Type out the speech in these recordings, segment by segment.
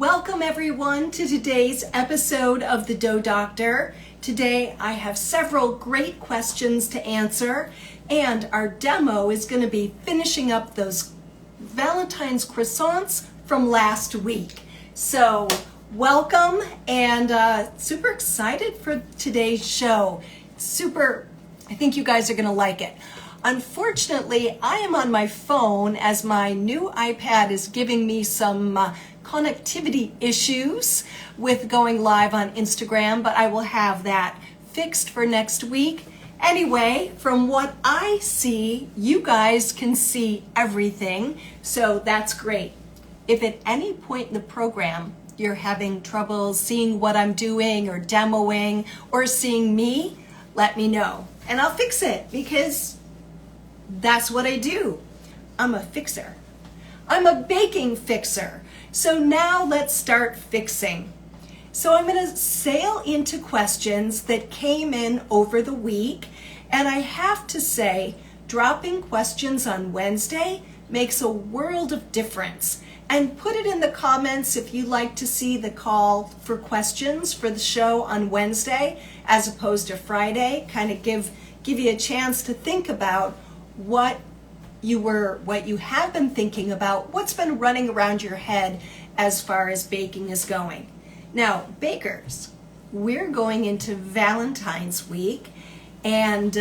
Welcome everyone to today's episode of the Dough Doctor. Today I have several great questions to answer, and our demo is going to be finishing up those Valentine's croissants from last week. So welcome, and super excited for today's show. I think you guys are going to like it. Unfortunately, I am on my phone as my new iPad is giving me some connectivity issues with going live on Instagram, but I will have that fixed for next week. Anyway, from what I see, you guys can see everything, so that's great. If at any point in the program you're having trouble seeing what I'm doing or demoing or seeing me, let me know and I'll fix it, because that's what I do. I'm a fixer. I'm a baking fixer. So now let's start fixing. So I'm going to sail into questions that came in over the week. And I have to say, dropping questions on Wednesday makes a world of difference. And put it in the comments if you'd like to see the call for questions for the show on Wednesday as opposed to Friday. Kind of give you a chance to think about what you have been thinking about, what's been running around your head as far as baking is going. Now, bakers, we're going into Valentine's week, and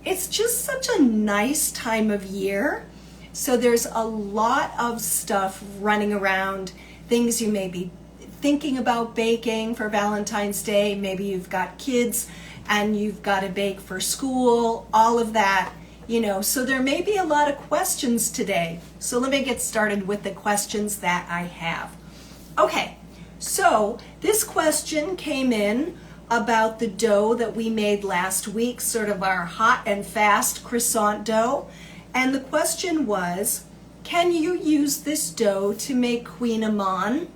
it's just such a nice time of year. So there's a lot of stuff running around, things you may be thinking about baking for Valentine's Day. Maybe you've got kids and you've got to bake for school, all of that. So there may be a lot of questions today. So let me get started with the questions that I have. Okay, so this question came in about the dough that we made last week, sort of our hot and fast croissant dough. And the question was, can you use this dough to make Queen Amman?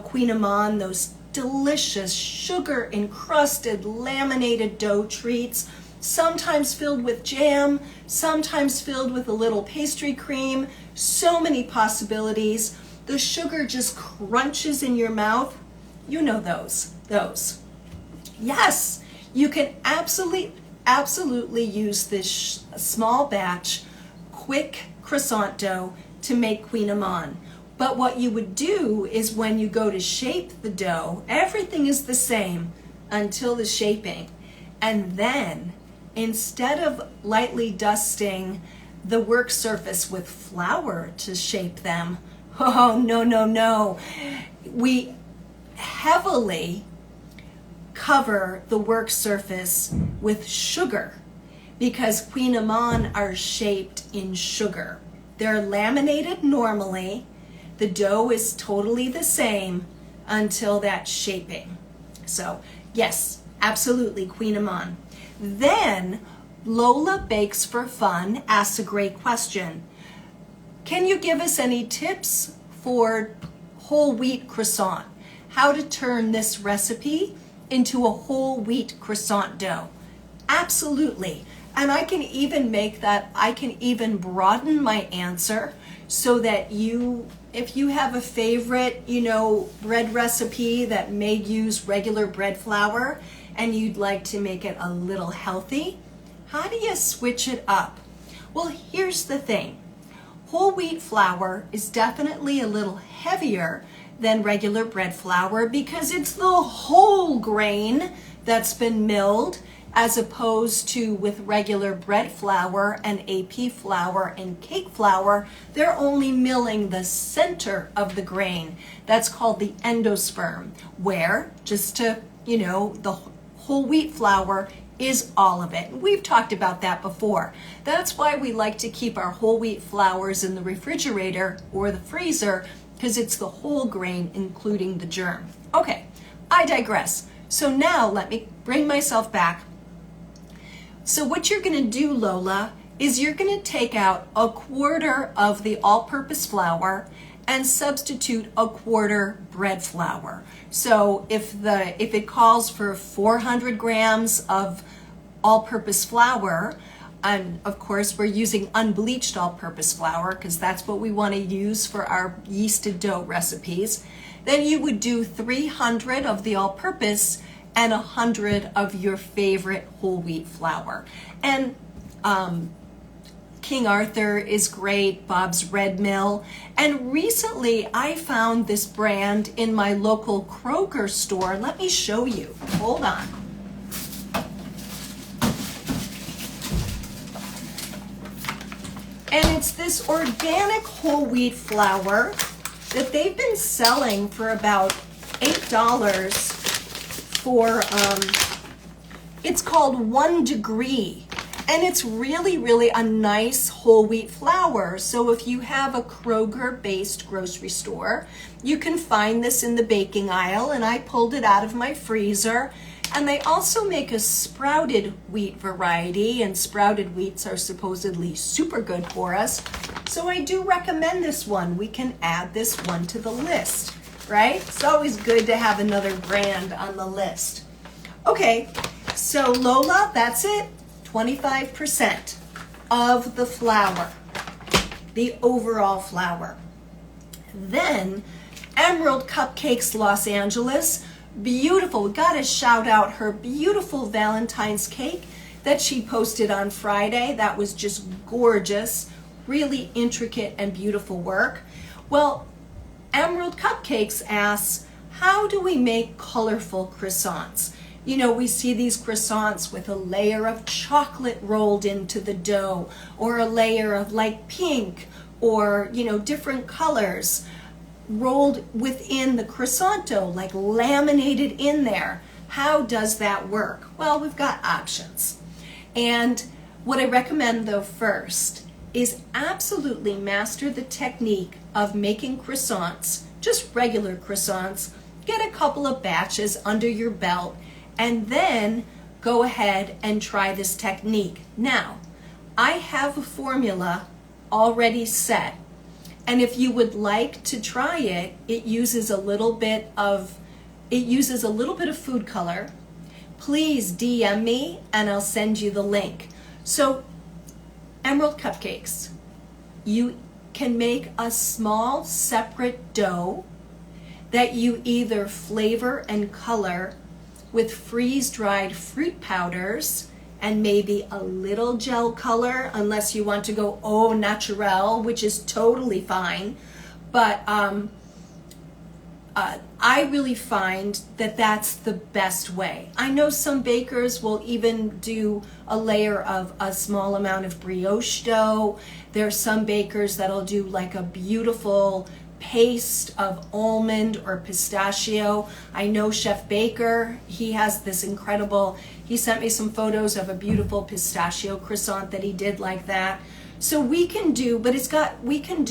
Queen Amman, those delicious sugar encrusted laminated dough treats, sometimes filled with jam, sometimes filled with a little pastry cream. So many possibilities. The sugar just crunches in your mouth. You know those. Yes, you can absolutely use this small batch, quick croissant dough to make Queen Amman. But what you would do is when you go to shape the dough, everything is the same until the shaping. And then, instead of lightly dusting the work surface with flour to shape them, oh, no. We heavily cover the work surface with sugar, because Queen Amman are shaped in sugar. They're laminated normally. The dough is totally the same until that shaping. So yes, absolutely Queen Amman. Then Lola Bakes for Fun asks a great question. Can you give us any tips for whole wheat croissant? How to turn this recipe into a whole wheat croissant dough? Absolutely. And I can even broaden my answer so that if you have a favorite, bread recipe that may use regular bread flour and you'd like to make it a little healthy, how do you switch it up? Well, here's the thing. Whole wheat flour is definitely a little heavier than regular bread flour because it's the whole grain that's been milled, as opposed to with regular bread flour and AP flour and cake flour, they're only milling the center of the grain. That's called the endosperm, where the whole wheat flour is all of it. We've talked about that before. That's why we like to keep our whole wheat flours in the refrigerator or the freezer, because it's the whole grain, including the germ. Okay, I digress. So now let me bring myself back. So what you're going to do, Lola, is you're going to take out a quarter of the all-purpose flour and substitute a quarter bread flour. So if it calls for 400 grams of all-purpose flour, And of course, we're using unbleached all-purpose flour because that's what we want to use for our yeasted dough recipes. Then you would do 300 of the all-purpose and 100 of your favorite whole wheat flour. And King Arthur is great, Bob's Red Mill. And recently I found this brand in my local Kroger store. Let me show you. Hold on. And it's this organic whole wheat flour that they've been selling for about $8 for, it's called 1 Degree. And it's really, really a nice whole wheat flour. So if you have a Kroger-based grocery store, you can find this in the baking aisle. And I pulled it out of my freezer. And they also make a sprouted wheat variety, and sprouted wheats are supposedly super good for us. So I do recommend this one. We can add this one to the list, right? It's always good to have another brand on the list. Okay, so Lola, that's it. 25% of the flour, the overall flour. Then Emerald Cupcakes Los Angeles. Beautiful. We got to shout out her beautiful Valentine's cake that she posted on Friday. That was just gorgeous, really intricate and beautiful work. Well, Emerald Cupcakes asks, how do we make colorful croissants? You know, we see these croissants with a layer of chocolate rolled into the dough, or a layer of like pink, or, you know, different colors rolled within the croissant dough, like laminated in there. How does that work? Well, we've got options. And what I recommend though first is absolutely master the technique of making croissants, just regular croissants. Get a couple of batches under your belt and then go ahead and try this technique. Now, I have a formula already set. And if you would like to try it, it uses a little bit of food color. Please DM me and I'll send you the link. So, Emerald Cupcakes, you can make a small separate dough that you either flavor and color with freeze-dried fruit powders and maybe a little gel color, unless you want to go au naturel, which is totally fine. But I really find that that's the best way. I know some bakers will even do a layer of a small amount of brioche dough. There are some bakers that'll do like a beautiful paste of almond or pistachio. I know Chef Baker, he has this incredible, he sent me some photos of a beautiful pistachio croissant that he did like that. So we can do, but we can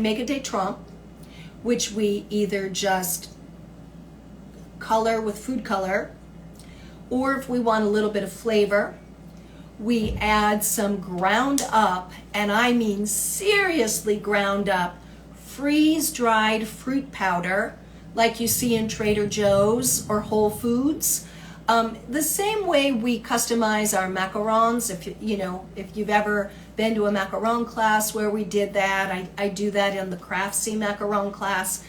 make a des trempes, which we either just color with food color, or if we want a little bit of flavor, we add some ground up, and I mean seriously ground up, freeze-dried fruit powder like you see in Trader Joe's or Whole Foods. The same way we customize our macarons, if you've ever been to a macaron class where we did that, I do that in the Craftsy macaron class.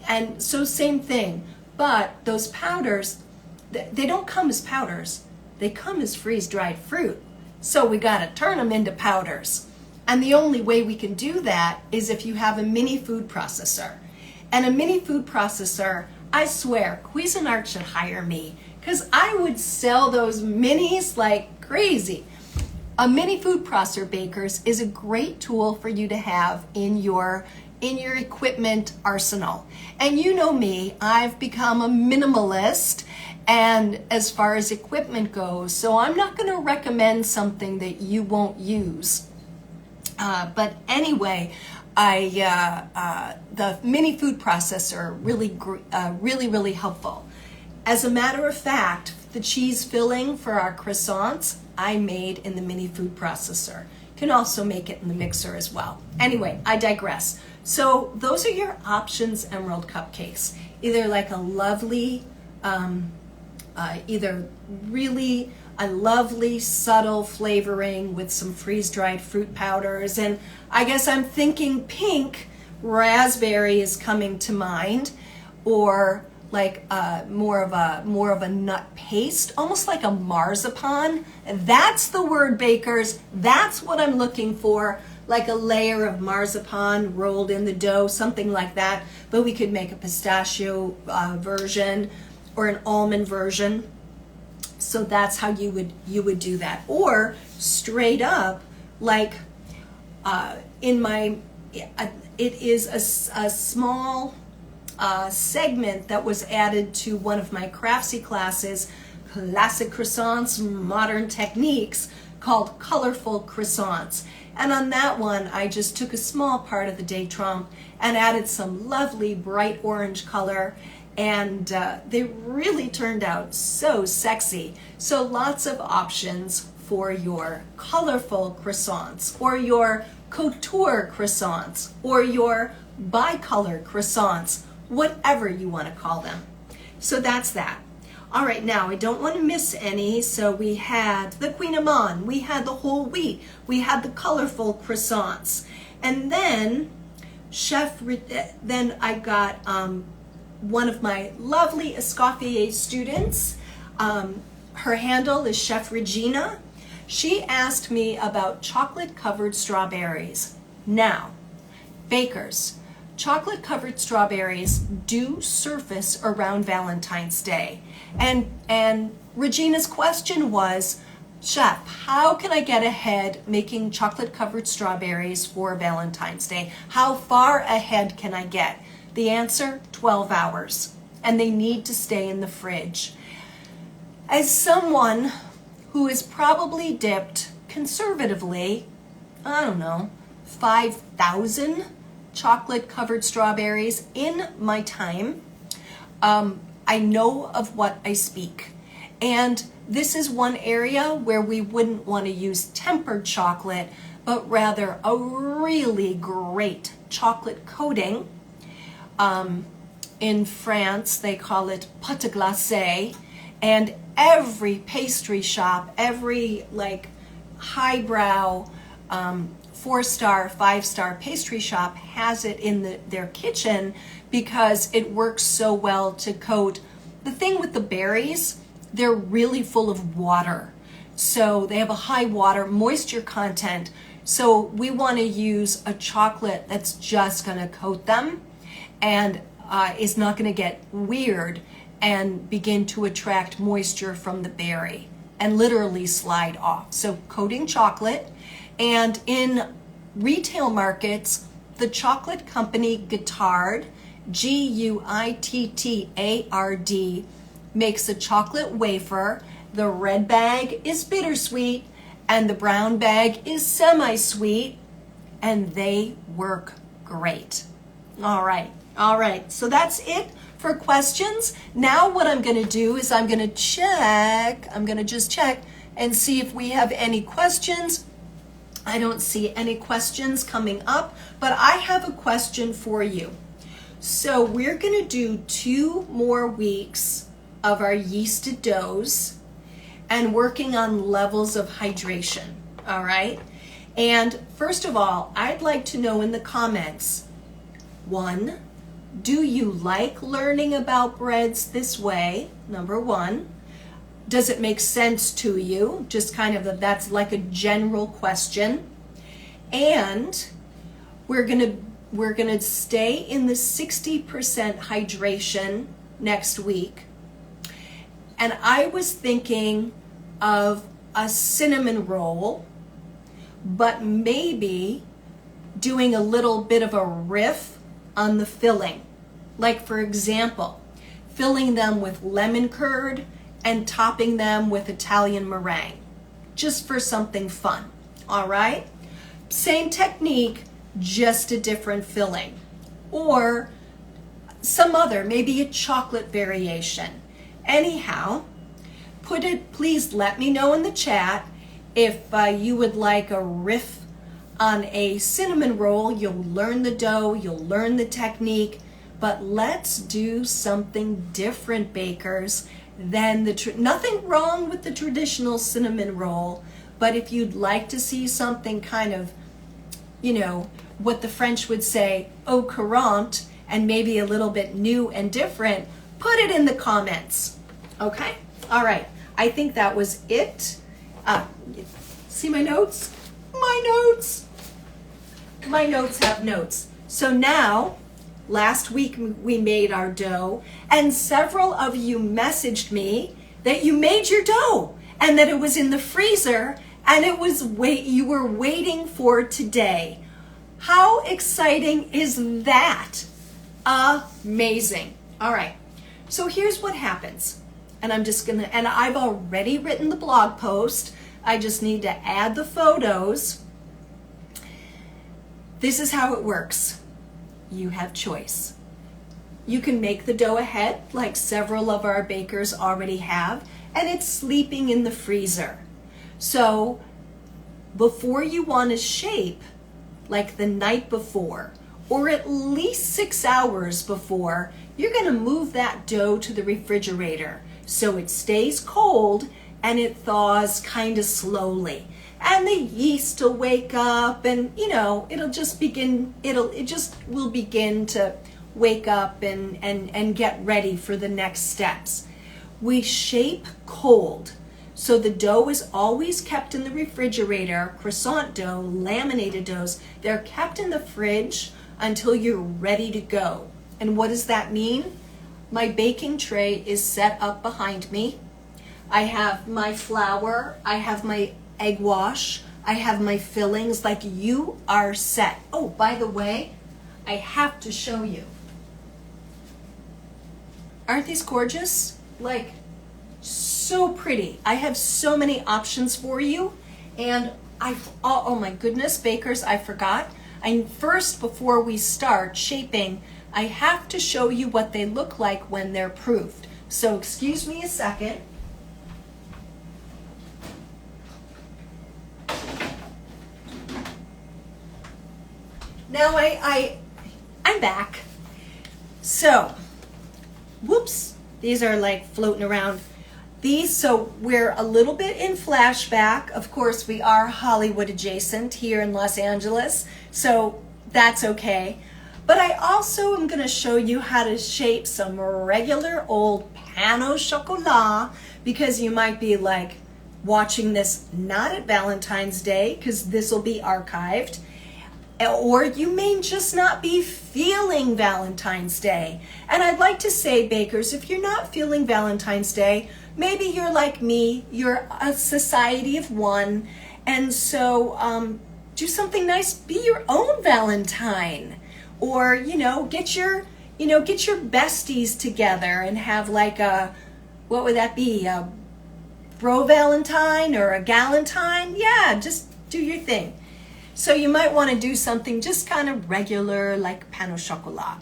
And so same thing, but those powders, they don't come as powders, they come as freeze-dried fruit. So we gotta turn them into powders. And the only way we can do that is if you have a mini food processor. And a mini food processor, I swear, Cuisinart should hire me, because I would sell those minis like crazy. A mini food processor, bakers, is a great tool for you to have in your equipment arsenal. And you know me, I've become a minimalist, and as far as equipment goes, so I'm not going to recommend something that you won't use. But anyway, the mini food processor really helpful. As a matter of fact, the cheese filling for our croissants I made in the mini food processor. You can also make it in the mixer as well. Anyway, I digress. So those are your options, Emerald Cupcakes. Either like a lovely either really a lovely subtle flavoring with some freeze-dried fruit powders, and I guess I'm thinking pink raspberry is coming to mind, or like more of a nut paste, almost like a marzipan. That's the word, bakers. That's what I'm looking for, like a layer of marzipan rolled in the dough, something like that. But we could make a pistachio version or an almond version. So that's how you would do that. Or straight up, like it is a small segment that was added to one of my Craftsy classes, Classic Croissants, Modern Techniques, called Colorful Croissants. And on that one, I just took a small part of the date trompe and added some lovely bright orange color, and they really turned out so sexy. So lots of options for your colorful croissants, or your couture croissants, or your bicolor croissants, whatever you want to call them. So that's that. All right, now I don't want to miss any. So we had the Queen Amande, we had the whole wheat, we had the colorful croissants, and then then I got one of my lovely Escoffier students. Her handle is Chef Regina. She asked me about chocolate-covered strawberries. Now, bakers, chocolate-covered strawberries do surface around Valentine's Day. And Regina's question was, Chef, how can I get ahead making chocolate-covered strawberries for Valentine's Day? How far ahead can I get? The answer, 12 hours. And they need to stay in the fridge. As someone who is probably dipped conservatively, I don't know, 5,000 chocolate-covered strawberries in my time, I know of what I speak. And this is one area where we wouldn't want to use tempered chocolate, but rather a really great chocolate coating. In France, they call it pâte glacée, and every pastry shop, every like highbrow 4-star, 5-star pastry shop has it in their kitchen because it works so well to coat. The thing with the berries, they're really full of water. So they have a high water moisture content. So we want to use a chocolate that's just going to coat them and is not going to get weird and begin to attract moisture from the berry and literally slide off. So coating chocolate. And in retail markets, the chocolate company Guittard, Guittard, makes a chocolate wafer. The red bag is bittersweet and the brown bag is semi-sweet, and they work great. All right. So that's it for questions. Now what I'm going to do is I'm going to just check and see if we have any questions. I don't see any questions coming up, but I have a question for you. So we're going to do 2 more weeks of our yeasted doughs and working on levels of hydration, all right? And first of all, I'd like to know in the comments, 1, do you like learning about breads this way? Number 1. Does it make sense to you? Just kind of that's like a general question. And we're gonna stay in the 60% hydration next week. And I was thinking of a cinnamon roll, but maybe doing a little bit of a riff on the filling. Like, for example, filling them with lemon curd and topping them with Italian meringue, just for something fun, all right? Same technique, just a different filling. Or some other, maybe a chocolate variation. Anyhow, please let me know in the chat if you would like a riff on a cinnamon roll. You'll learn the dough, you'll learn the technique, but let's do something different, bakers. than nothing wrong with the traditional cinnamon roll, but if you'd like to see something kind of, you know, what the French would say, au courant, and maybe a little bit new and different, put it in the comments. Okay? All right. I think that was it. See my notes? My notes. My notes have notes. So now, last week we made our dough, and several of you messaged me that you made your dough and that it was in the freezer and it was you were waiting for today. How exciting is that? Amazing. All right. So here's what happens. And and I've already written the blog post. I just need to add the photos. This is how it works. You have choice. You can make the dough ahead, like several of our bakers already have, and it's sleeping in the freezer. So before you want to shape, like the night before, or at least 6 hours before, you're going to move that dough to the refrigerator so it stays cold and it thaws kind of slowly. And the yeast will wake up, and you know, it just will begin to wake up and get ready for the next steps. We shape cold. So the dough is always kept in the refrigerator. Croissant dough, laminated doughs, they're kept in the fridge until you're ready to go. And what does that mean? My baking tray is set up behind me. I have my flour, I have my egg wash, I have my fillings, like you are set. Oh, by the way, I have to show you. Aren't these gorgeous? Like, so pretty. I have so many options for you, and oh my goodness, bakers, I forgot. First, before we start shaping, I have to show you what they look like when they're proofed. So excuse me a second. Now I'm back. So, whoops, these are like floating around. So we're a little bit in flashback. Of course, we are Hollywood adjacent here in Los Angeles, so that's okay. But I also am going to show you how to shape some regular old pain au chocolat, because you might be like watching this not at Valentine's Day, because this will be archived, or you may just not be feeling Valentine's Day. And I'd like to say, bakers, if you're not feeling Valentine's Day, maybe you're like me, you're a society of one, and so do something nice, be your own Valentine, or get your besties together and have like what would that be, a bro Valentine or a galentine? Yeah, just do your thing. So you might want to do something just kind of regular, like pain au chocolat.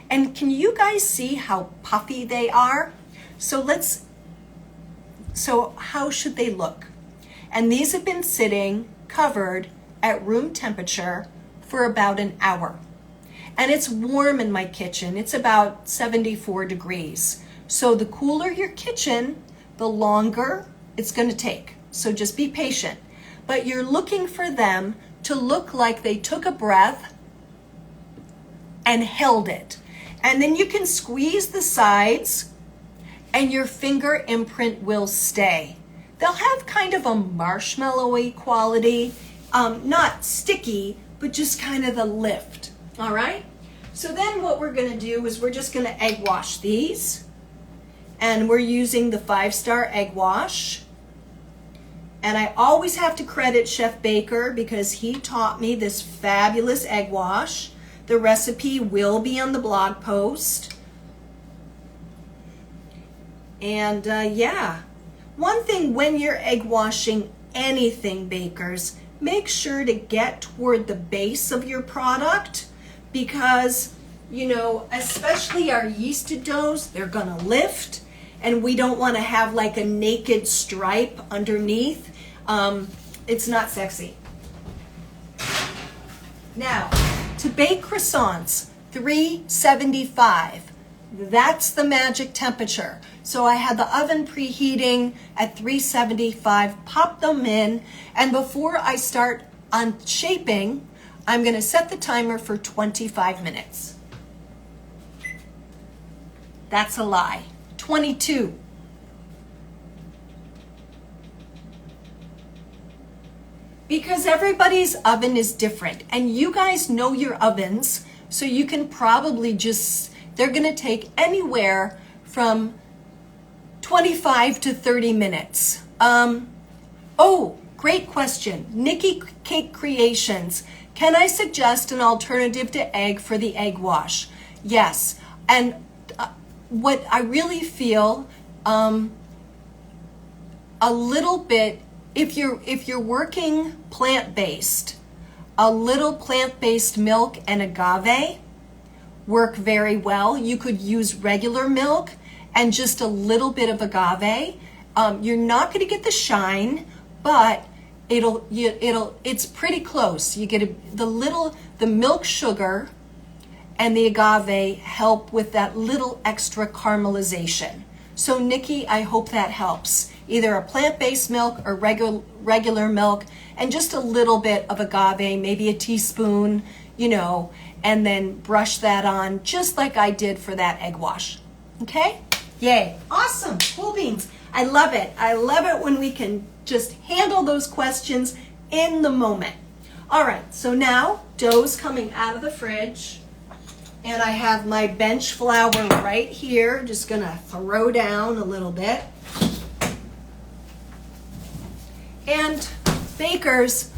And can you guys see how puffy they are? So how should they look? And these have been sitting covered at room temperature for about an hour. And it's warm in my kitchen. It's about 74 degrees. So the cooler your kitchen, the longer it's going to take. So just be patient. But you're looking for them to look like they took a breath and held it. And then you can squeeze the sides and your finger imprint will stay. They'll have kind of a marshmallowy quality, not sticky, but just kind of the lift, all right? So then what we're gonna do is we're just gonna egg wash these, and we're using the 5-star egg wash. And I always have to credit Chef Baker because he taught me this fabulous egg wash. The recipe will be on the blog post. And yeah, one thing when you're egg washing anything, bakers, make sure to get toward the base of your product, because, especially our yeasted doughs, they're gonna lift, and we don't wanna have like a naked stripe underneath. It's not sexy. Now, to bake croissants, 375. That's the magic temperature. So I had the oven preheating at 375, pop them in, and before I start on shaping, I'm going to set the timer for 25 minutes. That's a lie. 22. Because everybody's oven is different, and you guys know your ovens, so you can probably just, they're going to take anywhere from 25 to 30 minutes. Oh, great question. Nikki Cake Creations. Can I suggest an alternative to egg for the egg wash? Yes. And what I really feel, a little bit, if you're working plant-based, a little plant-based milk and agave work very well. You could use regular milk and just a little bit of agave. You're not going to get the shine, but it's pretty close. You get the milk sugar and the agave help with that little extra caramelization. So Nikki, I hope that helps. Either a plant-based milk or regular milk, and just a little bit of agave, maybe a teaspoon, and then brush that on just like I did for that egg wash. Okay? Yay. Awesome. Cool beans. I love it. I love it when we can just handle those questions in the moment. All right, so now dough's coming out of the fridge, and I have my bench flour right here. Just gonna throw down a little bit. And bakers,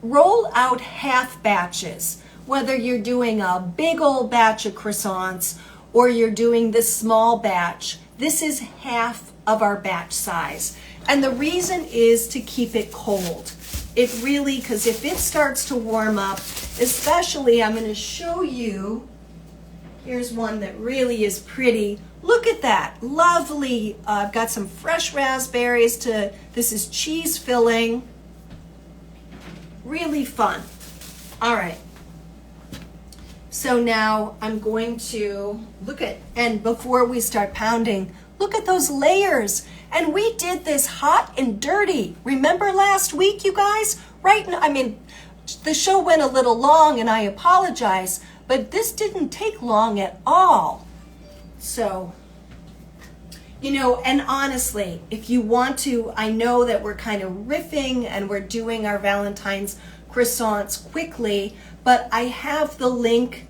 roll out half batches, whether you're doing a big old batch of croissants or you're doing this small batch. This is half of our batch size. And the reason is to keep it cold. It really, because if it starts to warm up, especially, I'm going to show you, here's one that really is pretty. Look at that, lovely. I've got some fresh raspberries this is cheese filling. Really fun. All right. So now I'm going to and before we start pounding, look at those layers. And we did this hot and dirty. Remember last week, you guys? The show went a little long and I apologize, but this didn't take long at all. So, and honestly, if you want to, I know that we're kind of riffing and we're doing our Valentine's croissants quickly, but I have the link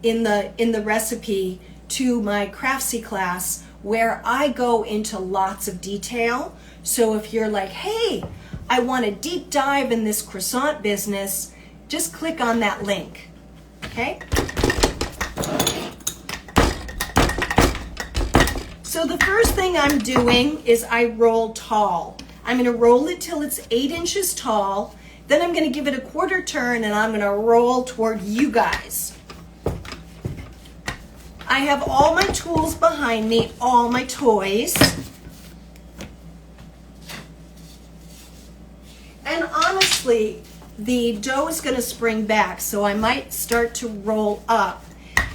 in the recipe to my Craftsy class where I go into lots of detail. So if you're like, hey, I want a deep dive in this croissant business, just click on that link, okay? So the first thing I'm doing is I roll tall. I'm gonna roll it till it's 8 inches tall, then I'm gonna give it a quarter turn and I'm gonna roll toward you guys. I have all my tools behind me, all my toys. And honestly, the dough is going to spring back, so I might start to roll up.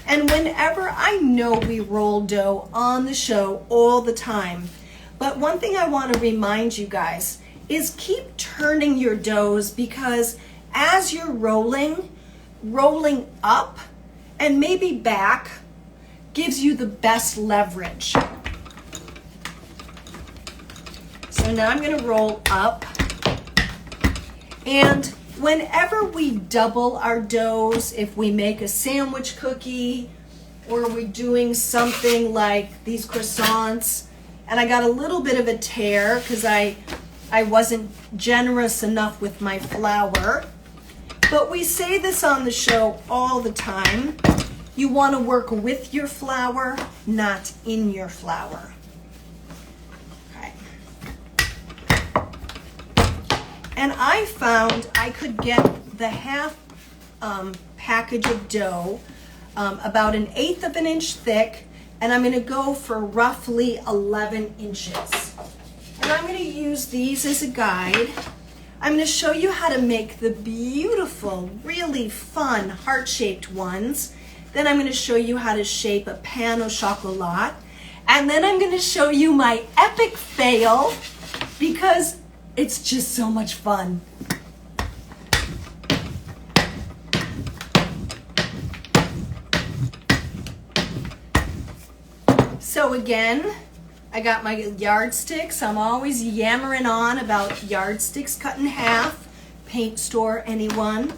And whenever I know we roll dough on the show all the time, but one thing I want to remind you guys is keep turning your doughs, because as you're rolling up and maybe back gives you the best leverage. So now I'm going to roll up. And whenever we double our doughs, if we make a sandwich cookie or we're doing something like these croissants, and I got a little bit of a tear because I wasn't generous enough with my flour, but we say this on the show all the time. You want to work with your flour, not in your flour. Okay. And I found I could get the half package of dough, about 1/8 of an inch thick, and I'm going to go for roughly 11 inches. And I'm going to use these as a guide. I'm going to show you how to make the beautiful, really fun heart-shaped ones. Then I'm going to show you how to shape a pan au chocolat. And then I'm going to show you my epic fail because it's just so much fun. So again, I got my yardsticks. I'm always yammering on about yardsticks cut in half. Paint store, anyone?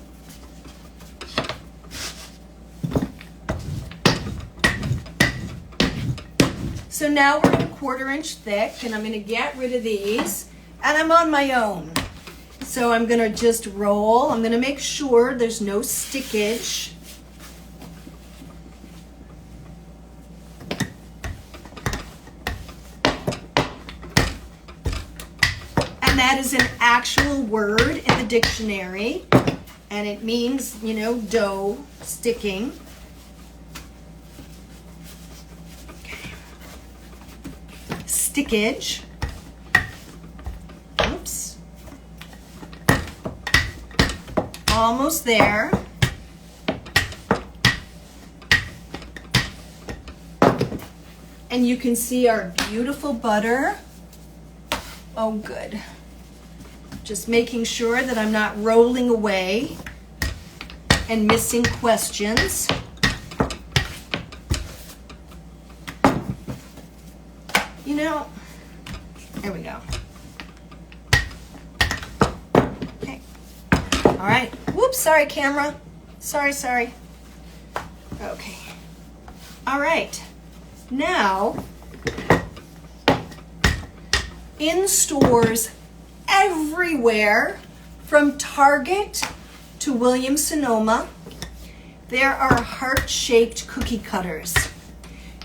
So now we're a 1/4 inch thick, and I'm going to get rid of these, and I'm on my own. So I'm going to just roll. I'm going to make sure there's no stickage. And that is an actual word in the dictionary, and it means, you know, dough sticking. Stickage. Oops. Almost there. And you can see our beautiful butter. Oh, good. Just making sure that I'm not rolling away and missing questions. You know, there we go. Okay. All right. Whoops, sorry, camera. Sorry. Okay. All right. Now, in stores everywhere, from Target to Williams-Sonoma, there are heart-shaped cookie cutters.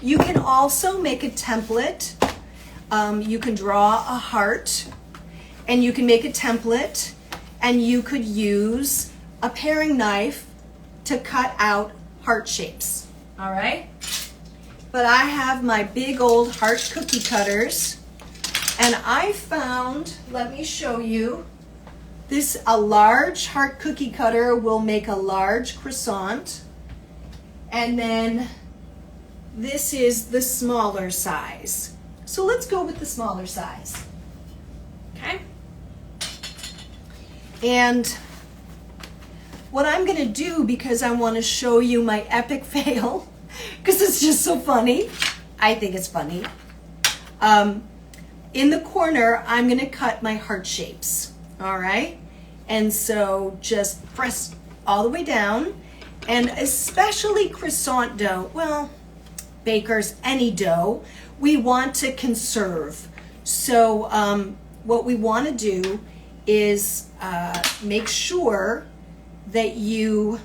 You can also make a template. You can draw a heart, and you can make a template, and you could use a paring knife to cut out heart shapes. All right? But I have my big old heart cookie cutters, and I found, let me show you, a large heart cookie cutter will make a large croissant, and then this is the smaller size. So let's go with the smaller size. Okay? And what I'm going to do, because I want to show you my epic fail, because it's just so funny. I think it's funny. In the corner, I'm going to cut my heart shapes. All right? And so just press all the way down. And especially croissant dough, well, bakers, any dough, we want to conserve. So what we want to do is make sure that you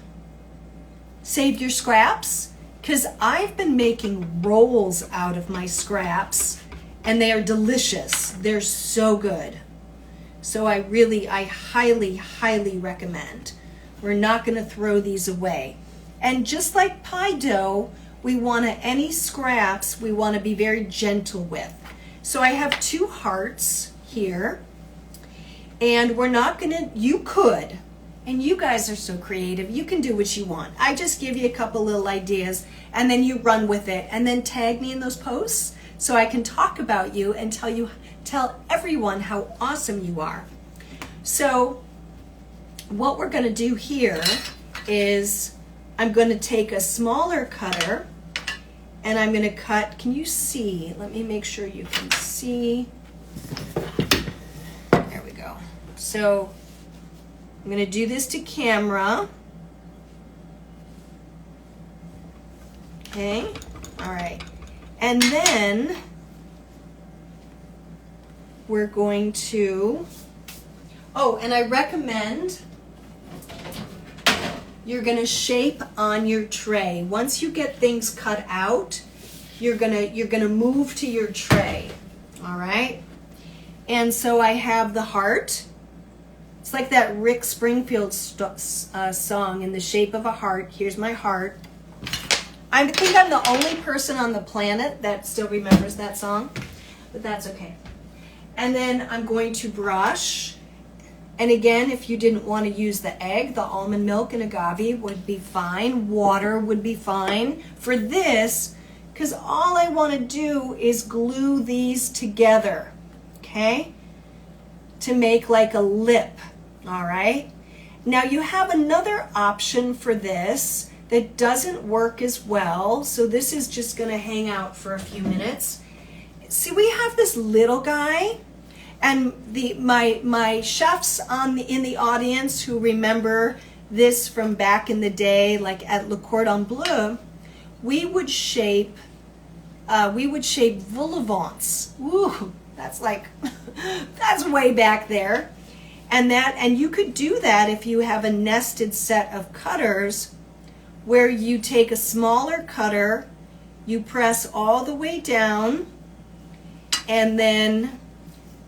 save your scraps, because I've been making rolls out of my scraps, and they are delicious. They're so good. So I highly, highly recommend. We're not going to throw these away. And just like pie dough, we want to, any scraps, we want to be very gentle with. So I have 2 hearts here, and we're not going to, you could, and you guys are so creative, you can do what you want. I just give you a couple little ideas, and then you run with it, and then tag me in those posts so I can talk about you and tell everyone how awesome you are. So what we're going to do here is I'm going to take a smaller cutter, and I'm going to cut, can you see? Let me make sure you can see. There we go. So I'm going to do this to camera. Okay, all right. And then we're going to, oh, and I recommend you're going to shape on your tray. Once you get things cut out, you're going to move to your tray. All right? And so I have the heart. It's like that Rick Springfield song, In the Shape of a Heart. Here's my heart. I think I'm the only person on the planet that still remembers that song, but that's okay. And then I'm going to brush And again, if you didn't want to use the egg, the almond milk and agave would be fine. Water would be fine. For this, because all I want to do is glue these together, okay, to make like a lip, all right? Now you have another option for this that doesn't work as well, so this is just going to hang out for a few minutes. See, we have this little guy, and my chefs in the audience who remember this from back in the day, like at Le Cordon Bleu, we would shape vol au vents. Ooh, that's like that's way back there. And you could do that if you have a nested set of cutters where you take a smaller cutter, you press all the way down, and then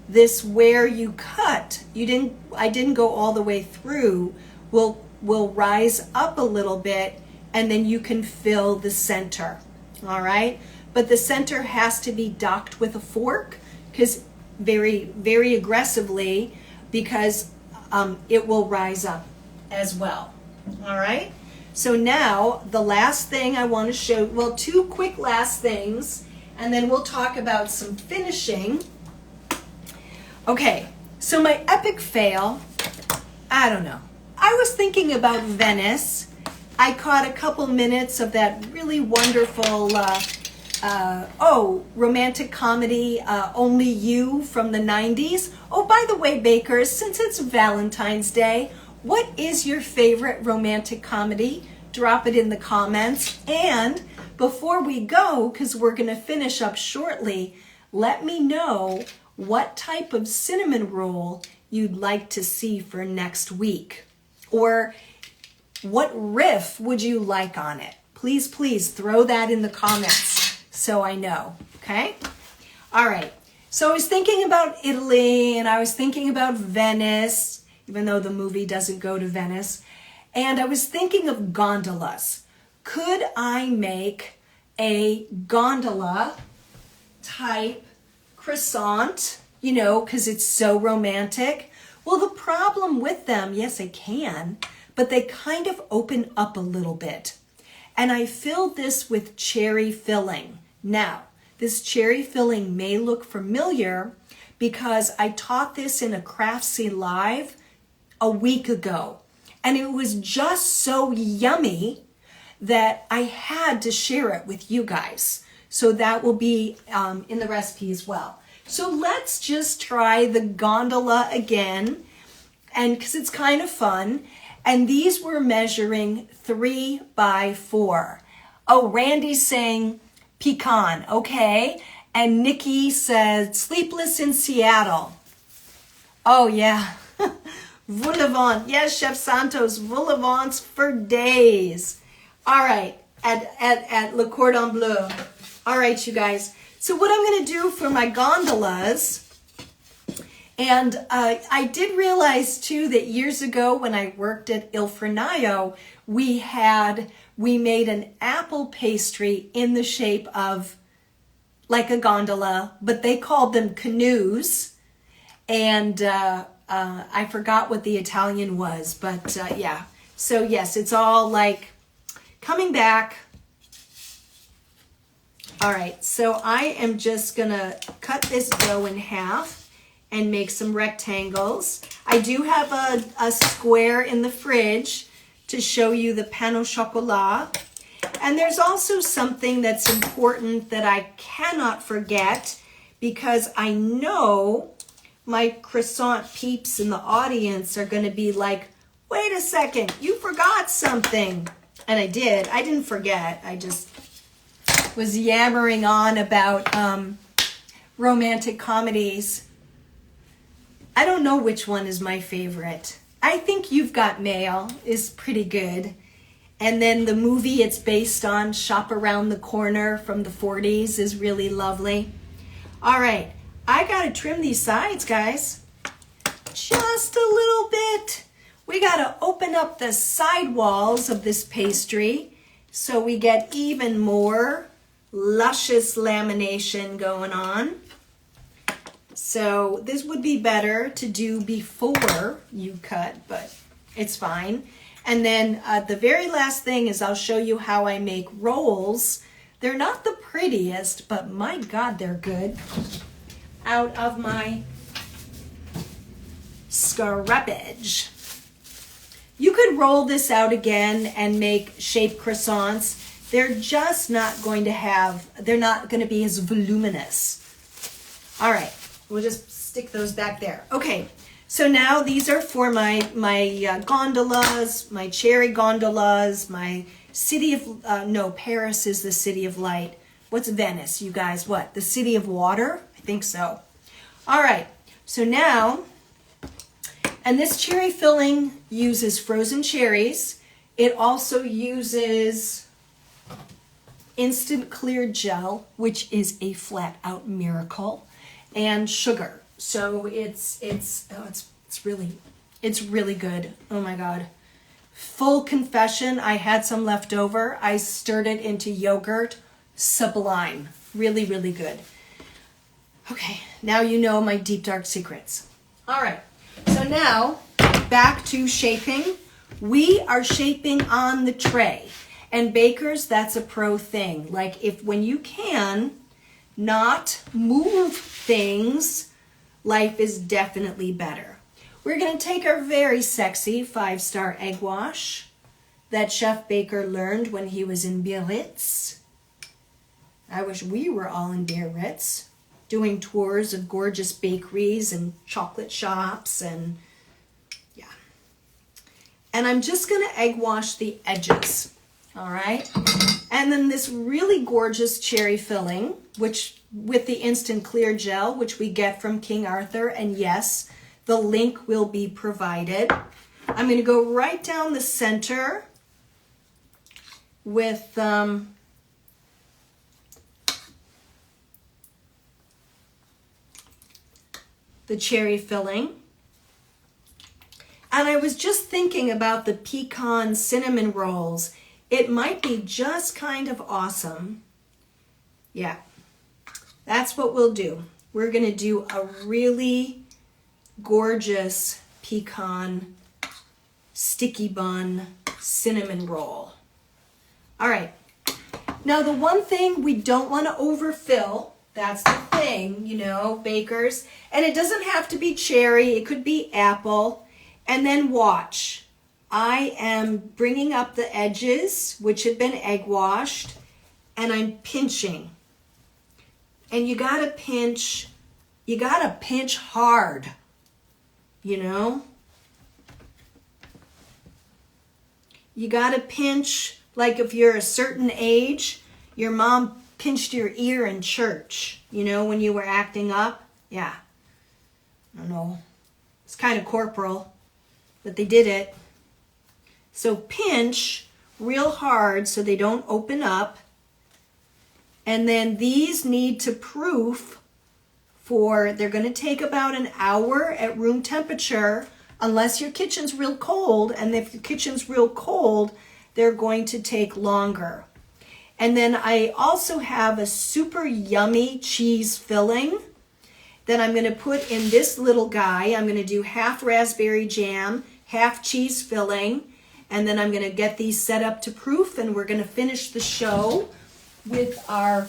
this where you cut, I didn't go all the way through, will rise up a little bit, and then you can fill the center, all right? But the center has to be docked with a fork, because very, very aggressively, because it will rise up as well, all right? So now the last thing I want to show, well, two quick last things, and then we'll talk about some finishing. Okay, so my epic fail, I don't know. I was thinking about Venice. I caught a couple minutes of that really wonderful, romantic comedy, Only You from the 90s. Oh, by the way, bakers, since it's Valentine's Day, what is your favorite romantic comedy? Drop it in the comments. And before we go, because we're going to finish up shortly, let me know what type of cinnamon roll you'd like to see for next week. Or what riff would you like on it? Please, please throw that in the comments so I know, okay? All right, so I was thinking about Italy, and I was thinking about Venice, even though the movie doesn't go to Venice. And I was thinking of gondolas. Could I make a gondola type croissant, because it's so romantic? Well, the problem with them, yes, I can, but they kind of open up a little bit. And I filled this with cherry filling. Now, this cherry filling may look familiar because I taught this in a Craftsy Live a week ago. And it was just so yummy that I had to share it with you guys. So that will be in the recipe as well. So let's just try the gondola again, and because it's kind of fun. And these were measuring 3 by 4. Oh, Randy's saying pecan, okay. And Nikki said Sleepless in Seattle. Oh yeah, vol au vent. Yes, Chef Santos, vol au vents for days. All right, at Le Cordon Bleu. All right, you guys. So what I'm going to do for my gondolas, and I did realize too that years ago when I worked at Il Fornaio, we made an apple pastry in the shape of like a gondola, but they called them canoes. And I forgot what the Italian was, but yeah. So yes, it's all like coming back. All right, so I am just gonna cut this dough in half and make some rectangles. I do have a square in the fridge to show you the pain au chocolat. And there's also something that's important that I cannot forget, because I know my croissant peeps in the audience are gonna be like, wait a second, you forgot something. And I did. I didn't forget. I just was yammering on about romantic comedies. I don't know which one is my favorite. I think You've Got Mail is pretty good. And then the movie it's based on, Shop Around the Corner from the 40s, is really lovely. All right, I gotta trim these sides, guys. Just a little bit. We gotta open up the side walls of this pastry so we get even more luscious lamination going on. So this would be better to do before you cut, but it's fine. And then the very last thing is I'll show you how I make rolls. They're not the prettiest, but my God, they're good. Out of my scrappage. You could roll this out again and make shaped croissants. They're just not going to have, they're not going to be as voluminous. All right, we'll just stick those back there. Okay, so now these are for my gondolas, my cherry gondolas, my city of, no, Paris is the city of light. What's Venice, you guys? What, the city of water? I think so. All right, so now, and this cherry filling uses frozen cherries. It also uses instant clear gel, which is a flat out miracle, and sugar. So it's really good. Oh my God. Full confession, I had some left over. I stirred it into yogurt. Sublime. Really, really good. Okay, now you know my deep dark secrets. All right, so now back to shaping. We are shaping on the tray. And bakers, that's a pro thing. Like when you can not move things, life is definitely better. We're gonna take our very sexy 5-star egg wash that Chef Baker learned when he was in Biarritz. I wish we were all in Biarritz, doing tours of gorgeous bakeries and chocolate shops and yeah. And I'm just gonna egg wash the edges, all right? And then this really gorgeous cherry filling, which with the instant clear gel, which we get from King Arthur, and yes, the link will be provided. I'm gonna go right down the center with the cherry filling. And I was just thinking about the pecan cinnamon rolls. It might be just kind of awesome. Yeah, that's what we'll do. We're gonna do a really gorgeous pecan sticky bun cinnamon roll. All right, now the one thing we don't wanna overfill, that's the thing, you know, bakers. And it doesn't have to be cherry, it could be apple. And then watch. I am bringing up the edges, which had been egg washed, and I'm pinching. And you gotta pinch hard, you know? You gotta pinch, like if you're a certain age, your mom pinched your ear in church, you know, when you were acting up. Yeah, I don't know. It's kind of corporal, but they did it. So pinch real hard so they don't open up. And then these need to proof they're going to take about an hour at room temperature, unless your kitchen's real cold. And if your kitchen's real cold, they're going to take longer. And then I also have a super yummy cheese filling that I'm going to put in this little guy. I'm going to do half raspberry jam, half cheese filling, and then I'm going to get these set up to proof, and we're going to finish the show with our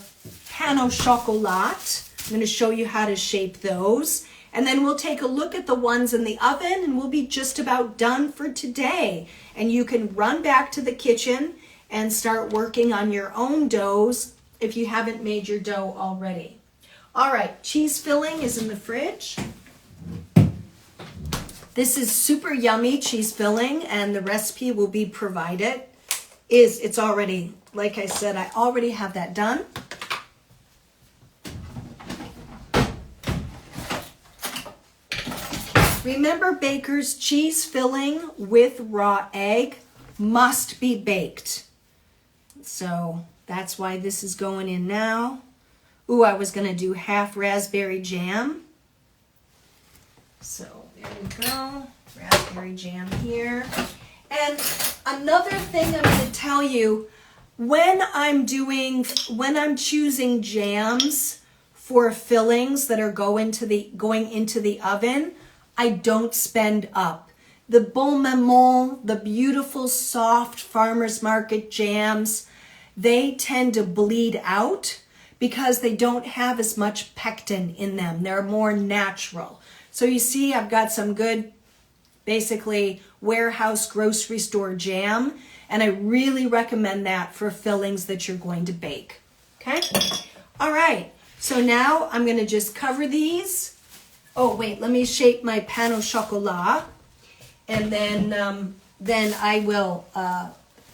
pain au chocolat. I'm going to show you how to shape those. And then we'll take a look at the ones in the oven, and we'll be just about done for today. And you can run back to the kitchen and start working on your own doughs if you haven't made your dough already. All right, cheese filling is in the fridge. This is super yummy cheese filling, and the recipe will be provided. It's already, like I said, I already have that done. Remember, bakers, cheese filling with raw egg must be baked. So that's why this is going in now. Ooh, I was going to do half raspberry jam. So there we go. Raspberry jam here. And another thing I'm going to tell you, when I'm choosing jams for fillings that are going into the oven, I don't spend up. The bon maman, the beautiful soft farmer's market jams, they tend to bleed out because they don't have as much pectin in them. They're more natural. So you see, I've got some good, basically, warehouse grocery store jam, and I really recommend that for fillings that you're going to bake. Okay? All right. So now I'm going to just cover these. Oh, wait, let me shape my pain au chocolat, and then I will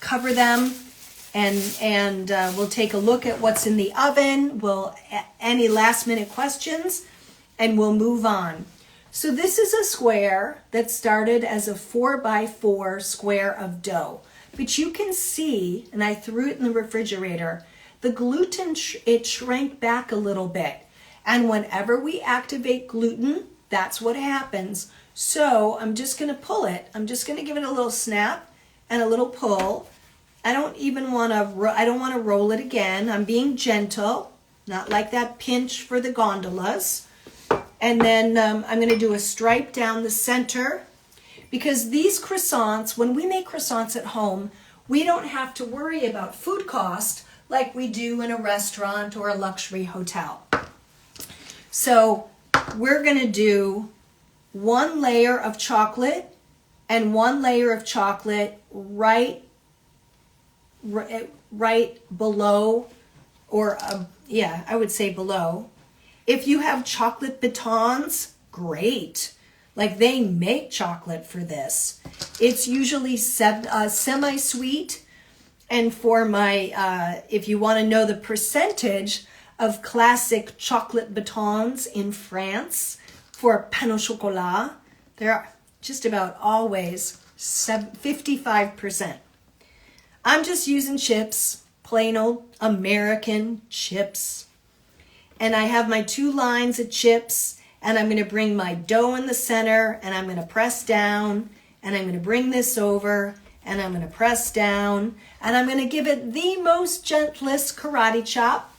cover them, and we'll take a look at what's in the oven. We'll any last minute questions, and we'll move on. So this is a square that started as a 4x4 square of dough. But you can see, and I threw it in the refrigerator, the gluten, it shrank back a little bit. And whenever we activate gluten, that's what happens. So I'm just going to pull it. I'm just going to give it a little snap and a little pull. I don't want to roll it again. I'm being gentle, not like that pinch for the gondolas. And then I'm going to do a stripe down the center, because these croissants, when we make croissants at home, we don't have to worry about food cost like we do in a restaurant or a luxury hotel. So we're going to do one layer of chocolate and one layer of chocolate right below, or I would say below. If you have chocolate batons, great. Like, they make chocolate for this. It's usually semi-sweet. And for my, if you want to know the percentage of classic chocolate batons in France for pain au chocolat, they're just about always 55%. I'm just using chips, plain old American chips. And I have my 2 lines of chips, and I'm going to bring my dough in the center, and I'm going to press down, and I'm going to bring this over, and I'm going to press down, and I'm going to give it the most gentlest karate chop.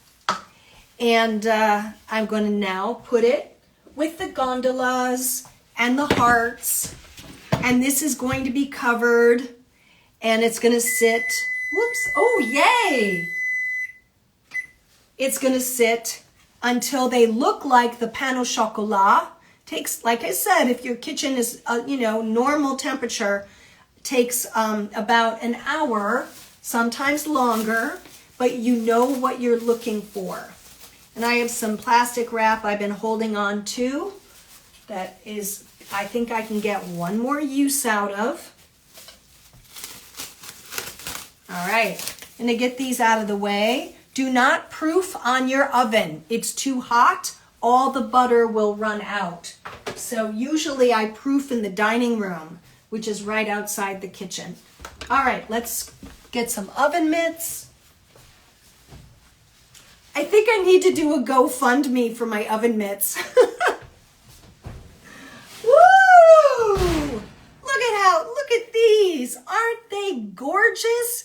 And I'm going to now put it with the gondolas and the hearts, and this is going to be covered, and it's going to sit, whoops, oh yay! It's going to sit until they look like the pain au chocolat. Takes, like I said, if your kitchen is, normal temperature, takes about an hour, sometimes longer, but you know what you're looking for. And I have some plastic wrap I've been holding on to that is, I think I can get one more use out of. All right, I'm gonna get these out of the way. Do not proof on your oven. It's too hot, all the butter will run out. So usually I proof in the dining room, which is right outside the kitchen. All right, let's get some oven mitts. I think I need to do a GoFundMe for my oven mitts. Woo! Look at these. Aren't they gorgeous?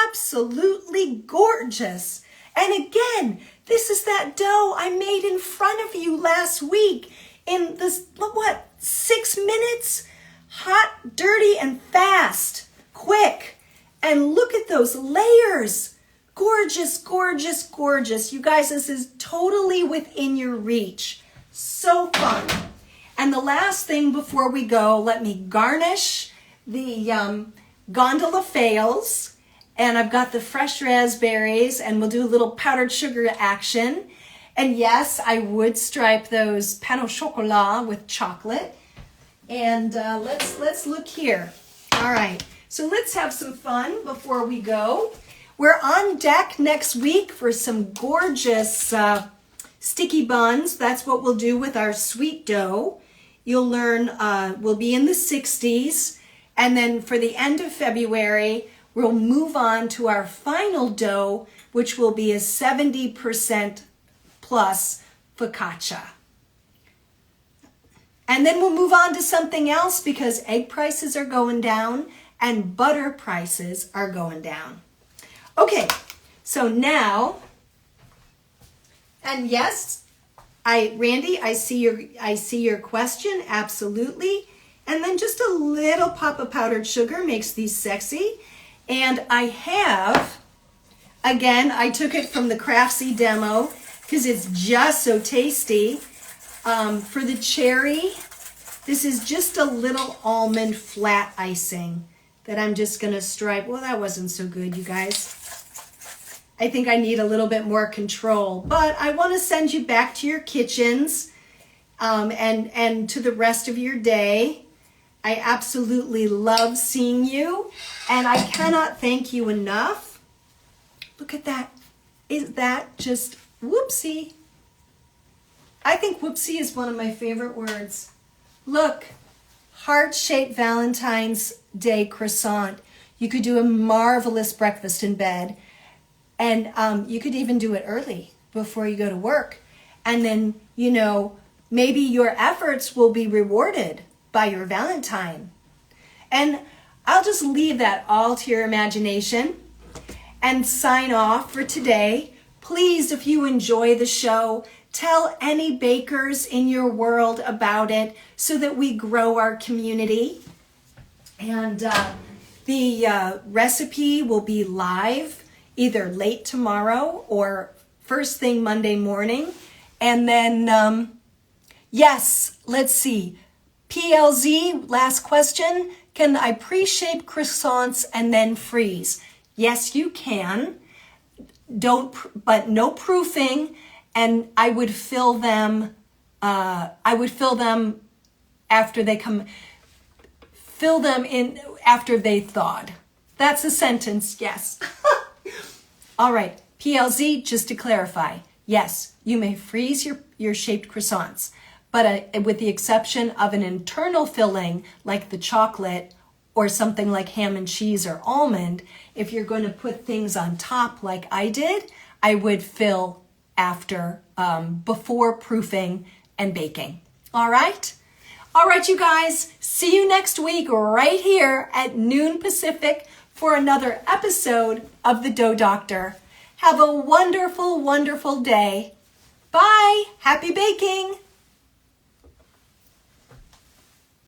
Absolutely gorgeous. And again, this is that dough I made in front of you last week in this, 6 minutes? Hot, dirty, and fast. Quick. And look at those layers. Gorgeous, gorgeous, gorgeous. You guys, this is totally within your reach. So fun. And the last thing before we go, let me garnish the gondola fails. And I've got the fresh raspberries, and we'll do a little powdered sugar action. And yes, I would stripe those pain au chocolat with chocolate. And let's look here. All right, so let's have some fun before we go. We're on deck next week for some gorgeous sticky buns. That's what we'll do with our sweet dough. You'll learn, we'll be in the 60s. And then for the end of February, we'll move on to our final dough, which will be a 70% plus focaccia. And then we'll move on to something else because egg prices are going down and butter prices are going down. Okay, so now, and yes, Randy, I see your question, absolutely. And then just a little pop of powdered sugar makes these sexy. And I have, again, I took it from the Craftsy demo because it's just so tasty. For the cherry, this is just a little almond flat icing that I'm just gonna stripe. Well, that wasn't so good, you guys. I think I need a little bit more control, but I want to send you back to your kitchens and to the rest of your day. I absolutely love seeing you, and I cannot thank you enough. Look at that. Is that just whoopsie? I think whoopsie is one of my favorite words. Look, heart-shaped Valentine's Day croissant. You could do a marvelous breakfast in bed. And you could even do it early before you go to work. And then, you know, maybe your efforts will be rewarded by your Valentine. And I'll just leave that all to your imagination and sign off for today. Please, if you enjoy the show, tell any bakers in your world about it so that we grow our community. And the recipe will be live either late tomorrow or first thing Monday morning. And then, yes, let's see. PLZ, last question. Can I pre-shape croissants and then freeze? Yes, you can. But no proofing. And I would fill them, after they come, fill them in after they thawed. That's a sentence, yes. All right, PLZ, just to clarify, yes, you may freeze your shaped croissants, but with the exception of an internal filling like the chocolate or something like ham and cheese or almond, if you're going to put things on top like I did, I would fill after, before proofing and baking. All right? All right, you guys, see you next week right here at noon Pacific for another episode of the Dough Doctor. Have a wonderful, wonderful day. Bye. Happy baking.